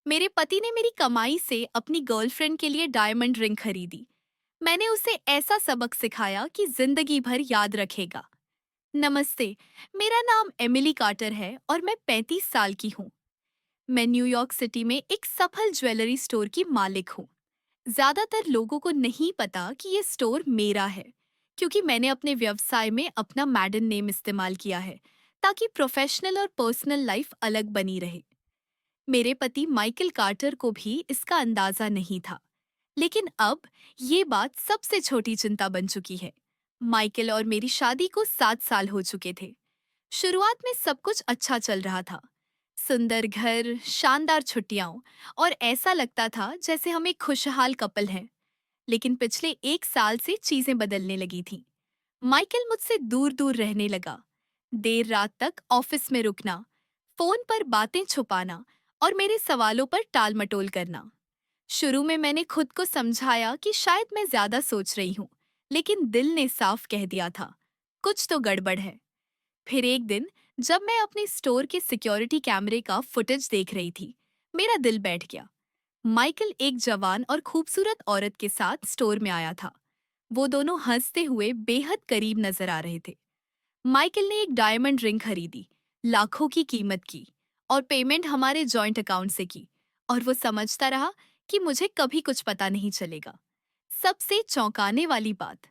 मेरे पति ने मेरी कमाई से अपनी गर्लफ्रेंड के लिए डायमंड रिंग खरीदी। मैंने उसे ऐसा सबक सिखाया कि जिंदगी भर याद रखेगा। नमस्ते, मेरा नाम एमिली कार्टर है और मैं 35 साल की हूँ। मैं न्यूयॉर्क सिटी में एक सफल ज्वेलरी स्टोर की मालिक हूँ। ज्यादातर लोगों को नहीं पता कि ये स्टोर मेरा है, क्योंकि मैंने अपने व्यवसाय में अपना मैडन नेम इस्तेमाल किया है, ताकि प्रोफेशनल और पर्सनल लाइफ अलग बनी रहे। मेरे पति माइकल कार्टर को भी इसका अंदाजा नहीं था, लेकिन अब ये बात सबसे छोटी चिंता बन चुकी है। माइकल और मेरी शादी को 7 साल हो चुके थे। शुरुआत में सब कुछ अच्छा चल रहा था। सुंदर घर, शानदार छुट्टियां और ऐसा लगता था जैसे हम एक खुशहाल कपल हैं। लेकिन पिछले 1 साल से चीजें बदलने लगी थीं। माइकल मुझसे दूर दूर रहने लगा। देर रात तक ऑफिस में रुकना, फोन पर बातें छुपाना और मेरे सवालों पर टाल-मटोल करना। शुरू में मैंने खुद को समझाया कि शायद मैं ज्यादा सोच रही हूँ, लेकिन दिल ने साफ कह दिया था, कुछ तो गड़बड़ है। फिर एक दिन जब मैं अपने स्टोर के सिक्योरिटी कैमरे का फुटेज देख रही थी, मेरा दिल बैठ गया। माइकल एक जवान और खूबसूरत औरत के साथ स्टोर में आया था। वो दोनों हंसते हुए बेहद करीब नजर आ रहे थे। माइकल ने एक डायमंड रिंग खरीदी, लाखों की कीमत की, और पेमेंट हमारे जॉइंट अकाउंट से की। और वो समझता रहा कि मुझे कभी कुछ पता नहीं चलेगा। सबसे चौंकाने वाली बात,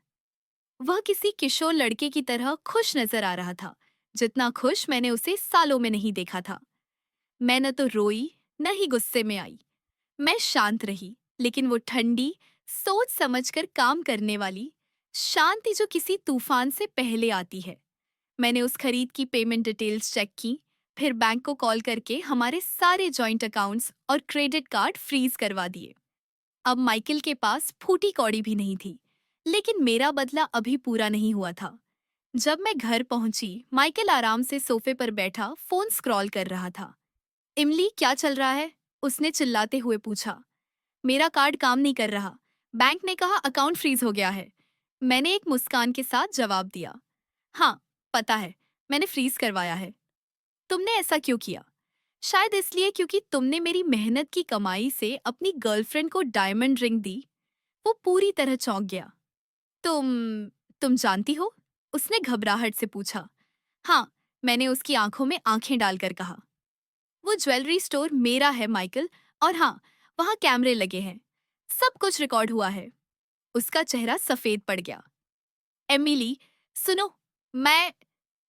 वह किसी किशोर लड़के की तरह खुश नजर आ रहा था, जितना खुश मैंने उसे सालों में नहीं देखा था। मैं न तो रोई, न ही गुस्से में आई। मैं शांत रही, लेकिन वो ठंडी, सोच समझकर काम करने वाली शांति जो किसी तूफान से पहले आती है। मैंने उस खरीद की पेमेंट डिटेल्स चेक की, फिर बैंक को कॉल करके हमारे सारे जॉइंट अकाउंट्स और क्रेडिट कार्ड फ्रीज करवा दिए। अब माइकल के पास फूटी कौड़ी भी नहीं थी, लेकिन मेरा बदला अभी पूरा नहीं हुआ था। जब मैं घर पहुंची, माइकल आराम से सोफे पर बैठा फोन स्क्रॉल कर रहा था। इमली, क्या चल रहा है? उसने चिल्लाते हुए पूछा। मेरा कार्ड काम नहीं कर रहा। बैंक ने कहा अकाउंट फ्रीज हो गया है। मैंने एक मुस्कान के साथ जवाब दिया। हाँ, पता है, मैंने फ्रीज करवाया है। तुमने ऐसा क्यों किया? शायद इसलिए क्योंकि तुमने मेरी मेहनत की कमाई से अपनी गर्लफ्रेंड को डायमंड रिंग दी। वो पूरी तरह चौंक गया। तुम तुम जानती हो? उसने घबराहट से पूछा। हाँ, मैंने उसकी आंखों में आंखें डालकर कहा। वो ज्वेलरी स्टोर मेरा है माइकल, और हाँ, वहाँ कैमरे लगे हैं। सब कुछ रिकॉर्ड हुआ है। उसका चेहरा सफेद पड़ गया। एमिली, सुनो, मैं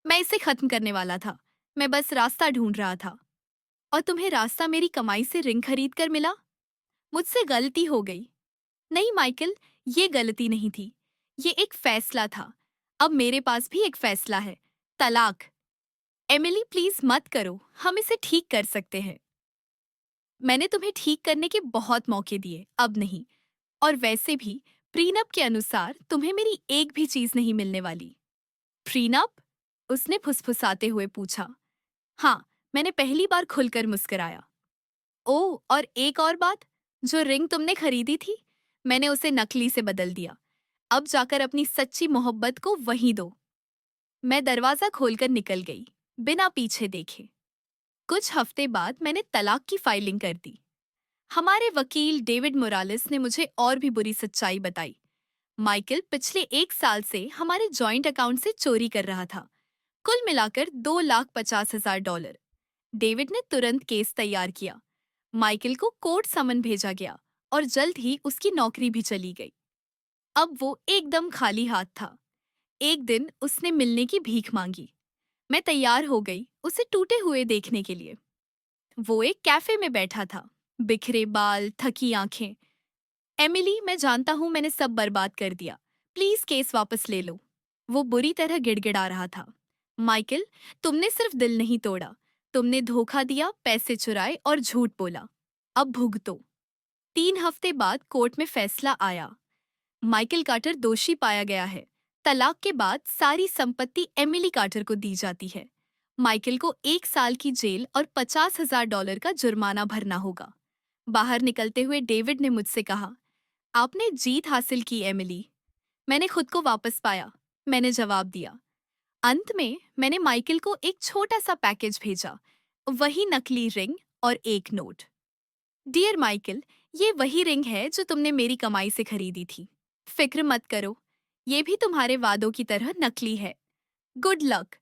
मैं इसे खत्म करने वाला था। मैं बस रास्ता ढूंढ रहा था। और तुम्हें रास्ता मेरी कमाई से रिंग खरीद कर मिला? मुझसे गलती हो गई। नहीं माइकल, ये गलती नहीं थी। ये एक फैसला था। अब मेरे पास भी एक फैसला है, तलाक। एमिली, प्लीज मत करो, हम इसे ठीक कर सकते हैं। मैंने तुम्हें ठीक करने के बहुत मौके दिए, अब नहीं। और वैसे भी प्रीनप के अनुसार तुम्हें मेरी एक भी चीज नहीं मिलने वाली। प्रीनप? उसने फुसफुसाते हुए पूछा। हाँ, मैंने पहली बार खुलकर मुस्कुराया। ओह, और एक और बात, जो रिंग तुमने खरीदी थी, मैंने उसे नकली से बदल दिया। अब जाकर अपनी सच्ची मोहब्बत को वहीं दो। मैं दरवाजा खोलकर निकल गई, बिना पीछे देखे। कुछ हफ्ते बाद मैंने तलाक की फाइलिंग कर दी। हमारे वकील डेविड मोरालेस ने मुझे और भी बुरी सच्चाई बताई। माइकल पिछले 1 साल से हमारे जॉइंट अकाउंट से चोरी कर रहा था, कुल मिलाकर $2,50,000। डेविड ने तुरंत केस तैयार किया। माइकल को कोर्ट समन भेजा गया और जल्द ही उसकी नौकरी भी चली गई। अब वो एकदम खाली हाथ था। एक दिन उसने मिलने की भीख मांगी। मैं तैयार हो गई उसे टूटे हुए देखने के लिए। वो एक कैफे में बैठा था, बिखरे बाल, थकी आंखें। एमिली, मैं जानता हूँ मैंने सब बर्बाद कर दिया। प्लीज केस वापस ले लो। वो बुरी तरह गिड़गिड़ा रहा था। माइकल, तुमने सिर्फ दिल नहीं तोड़ा, तुमने धोखा दिया, पैसे चुराए और झूठ बोला। अब भुगतो। 3 हफ्ते बाद कोर्ट में फैसला आया। माइकल कार्टर दोषी पाया गया है। तलाक के बाद सारी संपत्ति एमिली कार्टर को दी जाती है। माइकल को 1 साल की जेल और $50,000 का जुर्माना भरना होगा। बाहर निकलते हुए डेविड ने मुझसे कहा, आपने जीत हासिल की एमिली। मैंने खुद को वापस पाया, मैंने जवाब दिया। अंत में मैंने माइकल को एक छोटा सा पैकेज भेजा, वही नकली रिंग और एक नोट। डियर माइकल, ये वही रिंग है जो तुमने मेरी कमाई से खरीदी थी। फिक्र मत करो, ये भी तुम्हारे वादों की तरह नकली है। Good luck,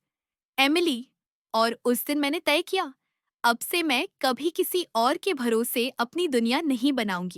Emily. और उस दिन मैंने तय किया, अब से मैं कभी किसी और के भरोसे अपनी दुनिया नहीं बनाऊंगी।